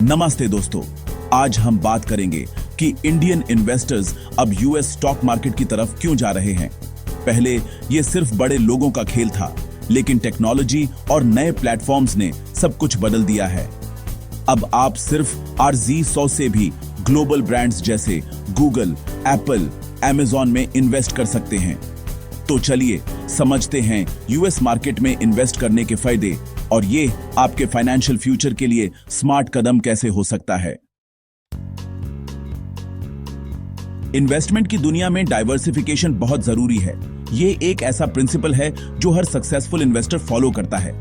नमस्ते दोस्तों, आज हम बात करेंगे कि इंडियन इन्वेस्टर्स अब यूएस स्टॉक मार्केट की तरफ क्यों जा रहे हैं। पहले ये सिर्फ बड़े लोगों का खेल था, लेकिन टेक्नोलॉजी और नए प्लेटफॉर्म्स ने सब कुछ बदल दिया है। अब आप सिर्फ RZ100 से भी ग्लोबल ब्रांड्स जैसे गूगल, एप्पल, अमेज़न में इन्वेस्ट कर सकते हैं। तो चलिए समझते हैं यूएस मार्केट में इन्वेस्ट करने के फायदे और ये आपके फाइनेंशियल फ्यूचर के लिए स्मार्ट कदम कैसे हो सकता है। इन्वेस्टमेंट की दुनिया में डाइवर्सिफिकेशन बहुत जरूरी है। ये एक ऐसा प्रिंसिपल है जो हर सक्सेसफुल इन्वेस्टर फॉलो करता है।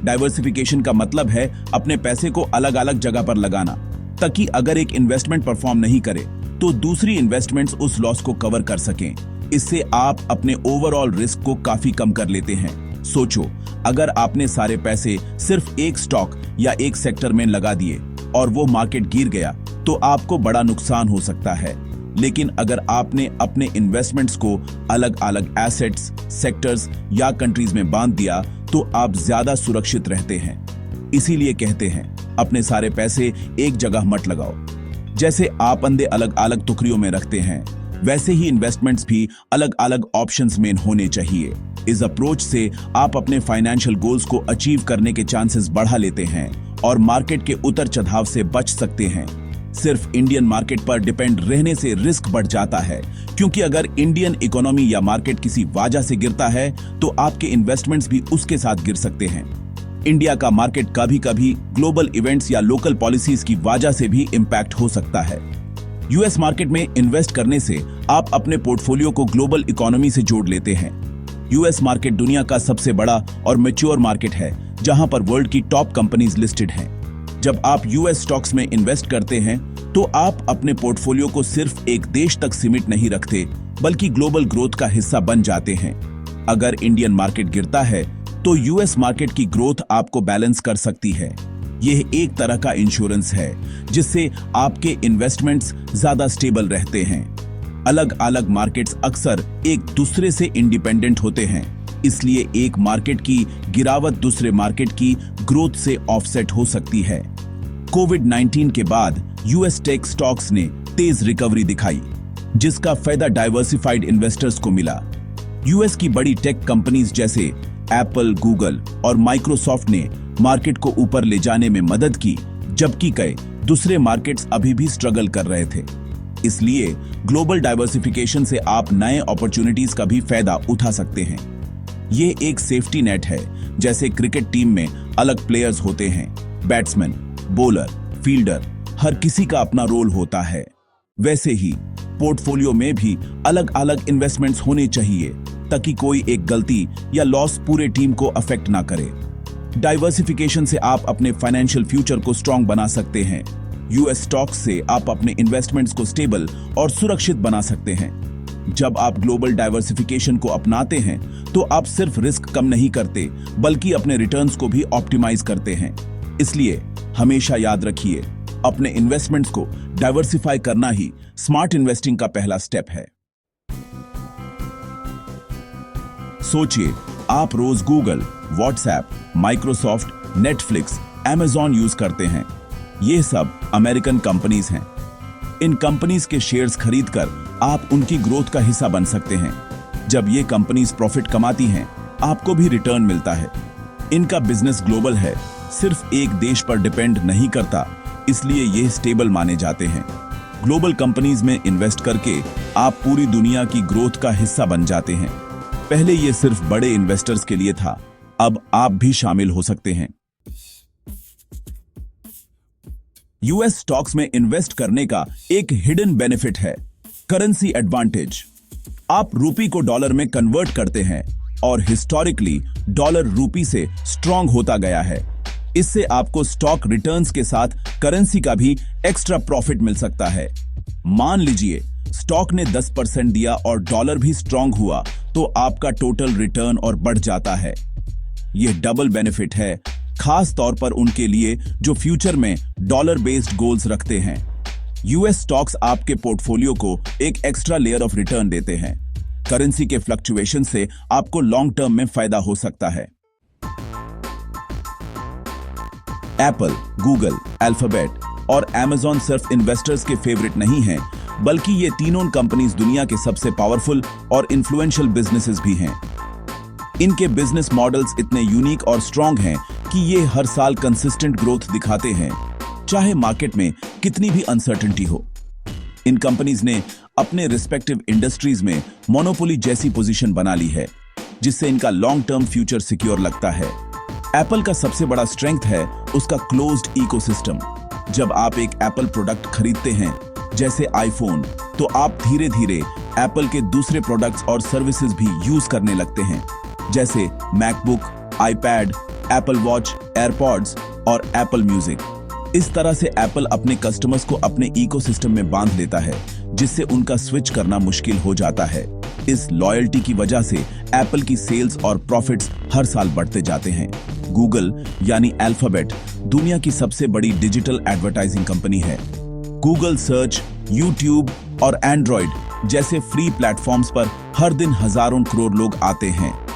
डाइवर्सिफिकेशन का मतलब है अपने पैसे को अलग अलग जगह पर लगाना, ताकि अगर एक इन्वेस्टमेंट परफॉर्म नहीं करे तो दूसरी इन्वेस्टमेंट्स उस लॉस को कवर कर सकें। इससे आप अपने ओवरऑल रिस्क को काफी कम कर लेते हैं। सोचो, अगर आपने सारे पैसे सिर्फ एक स्टॉक या एक सेक्टर में लगा दिए और वो मार्केट गिर गया तो आपको बड़ा नुकसान हो सकता है। लेकिन अगर आपने अपने इन्वेस्टमेंट्स को अलग अलग एसेट्स, सेक्टर्स या कंट्रीज में बांध दिया तो आप ज्यादा सुरक्षित रहते हैं। इसीलिए कहते हैं अपने सारे पैसे एक जगह मत लगाओ। जैसे आप अंडे अलग अलग टुकड़ियों में रखते हैं, वैसे ही इन्वेस्टमेंट्स भी अलग अलग ऑप्शंस में होने चाहिए। इस अप्रोच से आप अपने फाइनेंशियल गोल्स को अचीव करने के चांसेस बढ़ा लेते हैं और मार्केट के उतर चढ़ाव से बच सकते हैं। सिर्फ इंडियन मार्केट पर डिपेंड रहने से रिस्क बढ़ जाता है, क्योंकि अगर इंडियन इकोनॉमी या मार्केट किसी वजह से गिरता है तो आपके इन्वेस्टमेंट्स भी उसके साथ गिर सकते हैं। इंडिया का मार्केट कभी कभी ग्लोबल इवेंट्स या लोकल पॉलिसीज की वजह से भी इंपैक्ट हो सकता है। यूएस मार्केट में इन्वेस्ट करने से आप अपने पोर्टफोलियो को ग्लोबल इकोनॉमी से जोड़ लेते हैं। यूएस मार्केट दुनिया का सबसे बड़ा और मैच्योर मार्केट है, जहां पर वर्ल्ड की टॉप कंपनीज लिस्टेड हैं। जब आप यूएस स्टॉक्स में इन्वेस्ट करते हैं तो आप अपने पोर्टफोलियो को सिर्फ एक देश तक सीमित नहीं रखते, बल्कि ग्लोबल ग्रोथ का हिस्सा बन जाते हैं। अगर इंडियन मार्केट गिरता है तो यूएस मार्केट की ग्रोथ आपको बैलेंस कर सकती है। यह एक तरह का इंश्योरेंस है जिससे आपके इन्वेस्टमेंट्स ज्यादा स्टेबल रहते हैं। अलग अलग मार्केट्स अक्सर एक दूसरे से इंडिपेंडेंट होते हैं, इसलिए एक मार्केट की गिरावट दूसरे मार्केट की ग्रोथ से ऑफसेट हो सकती है। कोविड-19 के बाद यूएस टेक स्टॉक्स ने तेज रिकवरी दिखाई, जिसका फायदा डाइवर्सिफाइड इन्वेस्टर्स को मिला। यूएस की बड़ी टेक कंपनीज जैसे एप्पल, गूगल और माइक्रोसॉफ्ट ने मार्केट को ऊपर ले जाने में मदद की, जबकि कई दूसरे मार्केट्स अभी भी स्ट्रगल कर रहे थे। इसलिए ग्लोबल डाइवर्सिफिकेशन से आप नए अपॉर्चुनिटीज का भी फायदा उठा सकते हैं। ये एक सेफ्टी नेट है। जैसे क्रिकेट टीम में अलग प्लेयर्स होते हैं, बैट्समैन, बॉलर, फील्डर, हर किसी का अपना रोल होता है। वैसे ही पोर्टफोलियो में भी अलग अलग इन्वेस्टमेंट्स होने चाहिए, ताकि कोई एक गलती या लॉस पूरे टीम को अफेक्ट ना करे। डाइवर्सिफिकेशन से आप अपने फाइनेंशियल फ्यूचर को स्ट्रॉन्ग बना सकते हैं। यूएस स्टॉक्स से आप अपने इन्वेस्टमेंट्स को स्टेबल और सुरक्षित बना सकते हैं। जब आप ग्लोबल डाइवर्सिफिकेशन को अपनाते हैं तो आप सिर्फ रिस्क कम नहीं करते, बल्कि अपने रिटर्न्स को भी ऑप्टिमाइज करते हैं। इसलिए हमेशा याद रखिए, अपने इन्वेस्टमेंट्स को डाइवर्सिफाई करना ही स्मार्ट इन्वेस्टिंग का पहला स्टेप है। सोचिए, आप रोज Google, WhatsApp, Microsoft, Netflix, Amazon use करते हैं। ये सब अमेरिकन कंपनीज हैं। इन कंपनीज के शेयर्स खरीदकर आप उनकी ग्रोथ का हिस्सा बन सकते हैं। जब ये कंपनीज प्रॉफिट कमाती हैं, आपको भी रिटर्न मिलता है। इनका बिजनेस ग्लोबल है, सिर्फ एक देश पर डिपेंड नहीं करता, इसलिए ये स्टेबल माने जाते हैं। ग्लोबल कंपनीज में इन्वेस्ट करके आप पूरी दुनिया की ग्रोथ का हिस्सा बन जाते हैं। पहले ये सिर्फ बड़े इन्वेस्टर्स के लिए था, अब आप भी शामिल हो सकते हैं। यूएस स्टॉक्स में इन्वेस्ट करने का एक हिडन बेनिफिट है, करेंसी एडवांटेज। आप रूपी को डॉलर में कन्वर्ट करते हैं और हिस्टोरिकली डॉलर रूपी से स्ट्रांग होता गया है। इससे आपको स्टॉक रिटर्न्स के साथ करेंसी का भी एक्स्ट्रा प्रॉफिट मिल सकता है। मान लीजिए स्टॉक ने 10% दिया और डॉलर भी स्ट्रांग हुआ, तो आपका टोटल रिटर्न और बढ़ जाता है। यह डबल बेनिफिट है, खास तौर पर उनके लिए जो फ्यूचर में डॉलर बेस्ड गोल्स रखते हैं। यूएस स्टॉक्स आपके पोर्टफोलियो को एक एक्स्ट्रा लेयर ऑफ रिटर्न देते हैं। करेंसी के फ्लक्चुएशन से आपको लॉन्ग टर्म में फायदा हो सकता है। एप्पल, गूगल, अल्फाबेट, और Amazon सिर्फ इन्वेस्टर्स के फेवरेट नहीं हैं, बल्कि ये तीनों कंपनीज दुनिया के सबसे पावरफुल और इन्फ्लुएंशियल बिजनेसेस भी हैं। इनके बिजनेस मॉडल्स इतने यूनिक और स्ट्रॉन्ग हैं कि ये हर साल कंसिस्टेंट ग्रोथ दिखाते हैं, चाहे मार्केट में कितनी भी अनसर्टेनिटी हो। इन कंपनीज ने अपने रिस्पेक्टिव इंडस्ट्रीज में मोनोपोली जैसी पोजीशन बना ली है, जिससे इनका लॉन्ग टर्म फ्यूचर सिक्योर लगता है। एप्पल का सबसे बड़ा स्ट्रेंथ है उसका क्लोज्ड इकोसिस्टम। जब आप एक एप्पल प्रोडक्ट खरीदते हैं, जैसे आईफोन, तो आप धीरे धीरे एप्पल के दूसरे प्रोडक्ट्स और सर्विसेज भी यूज करने लगते हैं, जैसे MacBook, iPad, Apple watch, AirPods और एप्पल म्यूजिक। इस तरह से एप्पल अपने कस्टमर्स को अपने इकोसिस्टम में बांध लेता है, जिससे उनका स्विच करना मुश्किल हो जाता है। इस लॉयल्टी की वजह से एप्पल की सेल्स और प्रॉफिट्स हर साल बढ़ते जाते हैं। गूगल यानी अल्फाबेट दुनिया की सबसे बड़ी डिजिटल एडवर्टाइजिंग कंपनी है। गूगल सर्च, यूट्यूब और एंड्रॉइड जैसे फ्री प्लेटफॉर्म्स पर हर दिन हजारों करोड़ लोग आते हैं।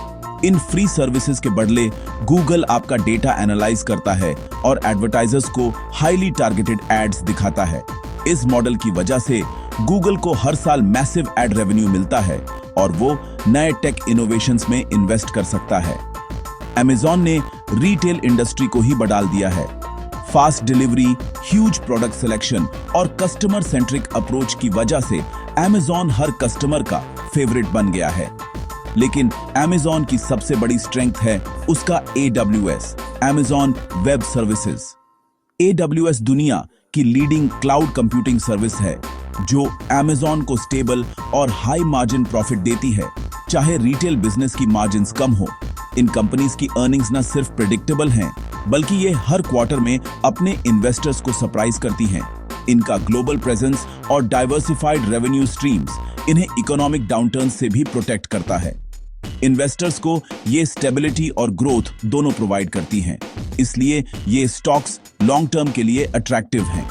इन फ्री सर्विसेज के बदले गूगल आपका डेटा एनालाइज करता है और एडवर्टाइजर्स को हाईली टारगेटेड एड्स दिखाता है। इस मॉडल की वजह से गूगल को हर साल मैसिव एड रेवेन्यू मिलता है और वो नए टेक इनोवेशंस में इन्वेस्ट कर सकता है। Amazon ने रिटेल इंडस्ट्री को ही बढ़ा दिया है। Fast delivery, huge product selection और कस्टमर सेंट्रिक अप्रोच की वजह से Amazon हर कस्टमर का फेवरेट बन गया है। लेकिन Amazon की सबसे बड़ी स्ट्रेंथ है उसका AWS, Amazon web services. AWS दुनिया की लीडिंग क्लाउड कंप्यूटिंग सर्विस है, जो Amazon को स्टेबल और हाई मार्जिन प्रॉफिट देती है, चाहे रिटेल बिजनेस की मार्जिन्स कम हो। इन कंपनीज की अर्निंग्स न सिर्फ प्रेडिक्टेबल हैं, बल्कि ये हर क्वार्टर में अपने इन्वेस्टर्स को सरप्राइज करती हैं। इनका ग्लोबल प्रेजेंस और डाइवर्सिफाइड रेवेन्यू स्ट्रीम्स इन्हें इकोनॉमिक डाउनटर्न से भी प्रोटेक्ट करता है। इन्वेस्टर्स को ये स्टेबिलिटी और ग्रोथ दोनों प्रोवाइड करती हैं, इसलिए ये स्टॉक्स लॉन्ग टर्म के लिए अट्रैक्टिव हैं।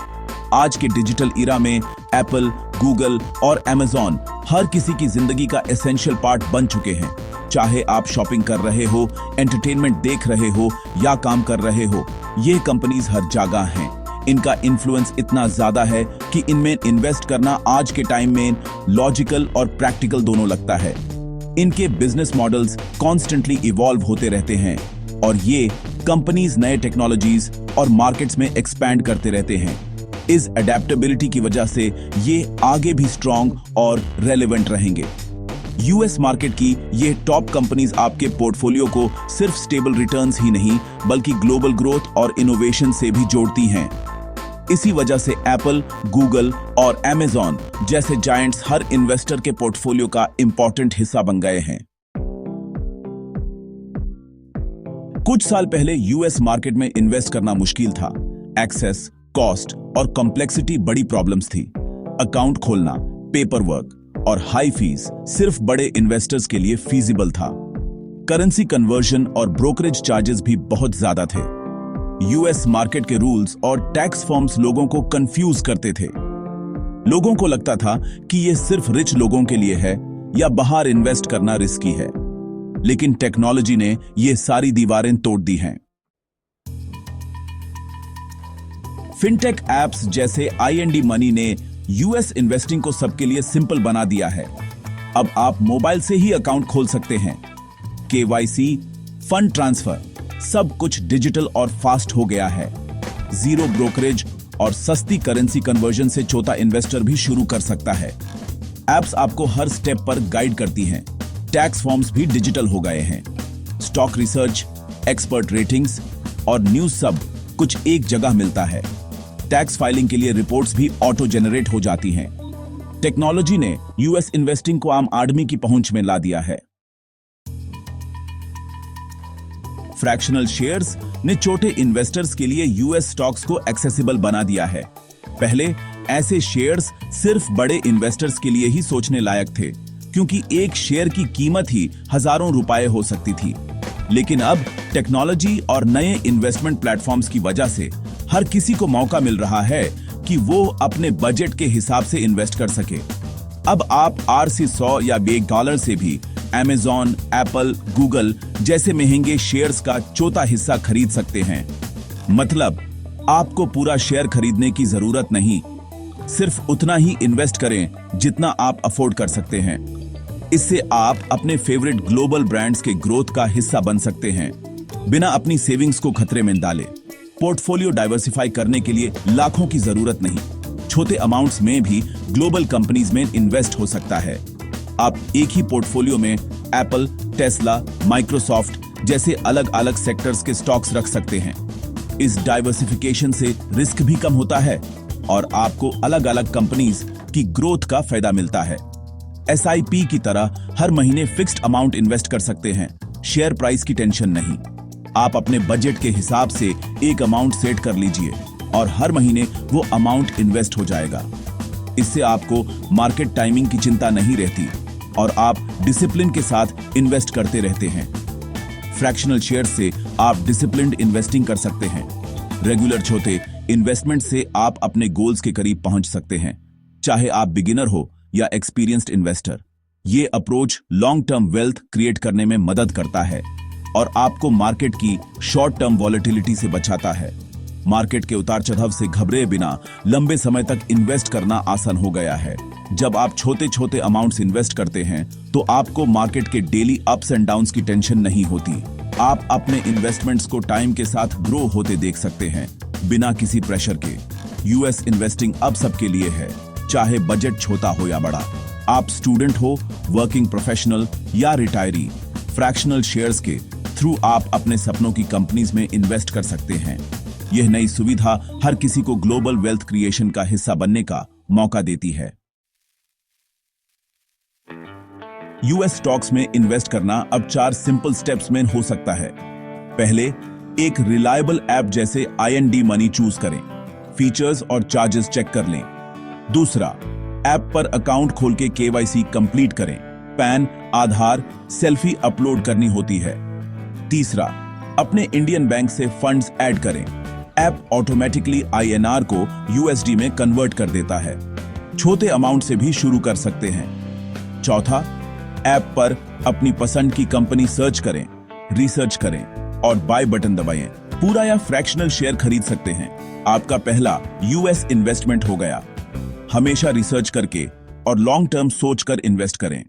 आज के डिजिटल इरा में एप्पल, गूगल और Amazon हर किसी की जिंदगी का एसेंशियल पार्ट बन चुके हैं। चाहे आप शॉपिंग कर रहे हो, एंटरटेनमेंट देख रहे हो या काम कर रहे हो, ये कंपनीज हर जगह हैं। इनका इन्फ्लुएंस इतना ज्यादा है कि इनमें इन्वेस्ट करना आज के टाइम में लॉजिकल और प्रैक्टिकल दोनों लगता है। इनके बिजनेस मॉडल्स कॉन्स्टेंटली इवॉल्व होते रहते हैं और ये कंपनीज नए टेक्नोलॉजीज और मार्केट्स में एक्सपैंड करते रहते हैं। इस अडेप्टेबिलिटी की वजह से ये आगे भी स्ट्रॉन्ग और रेलेवेंट रहेंगे। यूएस मार्केट की ये टॉप कंपनीज आपके पोर्टफोलियो को सिर्फ स्टेबल रिटर्न्स ही नहीं, बल्कि ग्लोबल ग्रोथ और इनोवेशन से भी जोड़ती हैं। इसी वजह से एप्पल, गूगल और Amazon जैसे जायंट्स हर इन्वेस्टर के पोर्टफोलियो का इंपॉर्टेंट हिस्सा बन गए हैं। कुछ साल पहले यूएस मार्केट में इन्वेस्ट करना मुश्किल था। एक्सेस, कॉस्ट और कॉम्प्लेक्सिटी बड़ी प्रॉब्लम्स थी। अकाउंट खोलना, पेपर वर्क और हाई फीस सिर्फ बड़े इन्वेस्टर्स के लिए फीजिबल था। करेंसी कन्वर्जन और ब्रोकरेज चार्जेस भी बहुत ज्यादा थे। यूएस मार्केट के रूल्स और टैक्स फॉर्म्स लोगों को कंफ्यूज करते थे। लोगों को लगता था कि यह सिर्फ रिच लोगों के लिए है या बाहर इन्वेस्ट करना रिस्की है। लेकिन टेक्नोलॉजी ने ये सारी दीवारें तोड़ दी हैं। फिनटेक एप्स जैसे IND मनी ने यूएस इन्वेस्टिंग को सबके लिए सिंपल बना दिया है। अब आप मोबाइल से ही अकाउंट खोल सकते हैं। KYC, फंड ट्रांसफर, सब कुछ डिजिटल और फास्ट हो गया है। जीरो ब्रोकरेज और सस्ती करेंसी कन्वर्जन से छोटा इन्वेस्टर भी शुरू कर सकता है। एप्स आपको हर स्टेप पर गाइड करती हैं। टैक्स फॉर्म्स भी डिजिटल हो गए हैं। स्टॉक रिसर्च, एक्सपर्ट रेटिंग्स और न्यूज सब कुछ एक जगह मिलता है। टैक्स फाइलिंग के लिए रिपोर्ट्स भी ऑटो जनरेट हो जाती हैं। टेक्नोलॉजी ने यूएस इन्वेस्टिंग को आम आदमी की पहुंच में ला दिया है। फ्रैक्शनल शेयर्स ने छोटे इन्वेस्टर्स के लिए यूएस स्टॉक्स को एक्सेसिबल बना दिया है। पहले ऐसे शेयर्स सिर्फ बड़े इन्वेस्टर्स के लिए ही सोचने लायक थे, क्योंकि एक शेयर की कीमत ही हजारों रुपए हो सकती थी। लेकिन अब टेक्नोलॉजी और नए इन्वेस्टमेंट प्लेटफॉर्म्स की वजह से हर किसी को मौका मिल रहा है कि वो अपने बजट के हिसाब से इन्वेस्ट कर सके। अब आप RC100 या $1 से भी Amazon, एप्पल, गूगल जैसे महंगे शेयर्स का चौथा हिस्सा खरीद सकते हैं। मतलब आपको पूरा शेयर खरीदने की जरूरत नहीं, सिर्फ उतना ही इन्वेस्ट करें जितना आप अफोर्ड कर सकते हैं। इससे आप अपने फेवरेट ग्लोबल ब्रांड्स के ग्रोथ का हिस्सा बन सकते हैं, बिना अपनी सेविंग्स को खतरे में डाले। पोर्टफोलियो डाइवर्सिफाई करने के लिए लाखों की जरूरत नहीं, छोटे अमाउंट्स में भी ग्लोबल कंपनीज में इन्वेस्ट हो सकता है। आप एक ही पोर्टफोलियो में एप्पल, टेस्ला, माइक्रोसॉफ्ट जैसे अलग अलग सेक्टर्स के स्टॉक्स रख सकते हैं। इस डाइवर्सिफिकेशन से रिस्क भी कम होता है और आपको अलग अलग कंपनीज की ग्रोथ का फायदा मिलता है। SIP की तरह हर महीने फिक्स्ड अमाउंट इन्वेस्ट कर सकते हैं, शेयर प्राइस की टेंशन नहीं। आप अपने बजट के हिसाब से एक अमाउंट सेट कर लीजिए और हर महीने वो अमाउंट इन्वेस्ट हो जाएगा। इससे आपको मार्केट टाइमिंग की चिंता नहीं रहती और आप डिसिप्लिन के साथ इन्वेस्ट करते रहते हैं। फ्रैक्शनल शेयर से आप डिसिप्लिन्ड इन्वेस्टिंग कर सकते हैं। रेगुलर छोटे इन्वेस्टमेंट से आप अपने गोल्स के करीब पहुंच सकते हैं, चाहे आप बिगिनर हो या एक्सपीरियंस्ड इन्वेस्टर। ये approach long term wealth create करने में मदद करता है और आपको मार्केट की शॉर्ट टर्म वॉलेटिलिटी से बचाता है। मार्केट के उतार चढ़ाव से घबरे बिना लंबे समय तक इन्वेस्ट करना आसान हो गया है। जब आप छोटे छोटे अमाउंट्स इन्वेस्ट करते हैं तो आपको मार्केट के डेली अप्स एंड डाउन्स की टेंशन नहीं होती। आप अपने इन्वेस्टमेंट्स को टाइम के साथ ग्रो होते देख सकते हैं, बिना किसी प्रेशर के। यूएस इन्वेस्टिंग अब सबके लिए है, चाहे बजट छोटा हो या बड़ा। आप स्टूडेंट हो, वर्किंग प्रोफेशनल या रिटायरी, फ्रैक्शनल शेयर्स के थ्रू आप अपने सपनों की कंपनीज में इन्वेस्ट कर सकते हैं। यह नई सुविधा हर किसी को ग्लोबल वेल्थ क्रिएशन का हिस्सा बनने का मौका देती है। यूएस स्टॉक्स में इन्वेस्ट करना अब 4 सिंपल स्टेप्स में हो सकता है। पहले, एक रिलायबल ऐप जैसे IND मनी चूज करें, फीचर्स और चार्जेस चेक कर लें। दूसरा, ऐप पर अकाउंट खोल के KYC कंप्लीट करें, पैन, आधार, सेल्फी अपलोड करनी होती है। तीसरा, अपने इंडियन बैंक से फंड्स ऐड करें, ऐप ऑटोमेटिकली INR को USD में कन्वर्ट कर देता है। छोटे अमाउंट से भी शुरू कर सकते हैं। चौथा, ऐप पर अपनी पसंद की कंपनी सर्च करें, रिसर्च करें और बाय बटन दबाएं। पूरा या फ्रैक्शनल शेयर खरीद सकते हैं। आपका पहला US इन्वेस्टमेंट हो गया। हमेशा रिसर्च करके और लॉन्ग टर्म सोचकर इन्वेस्ट करें।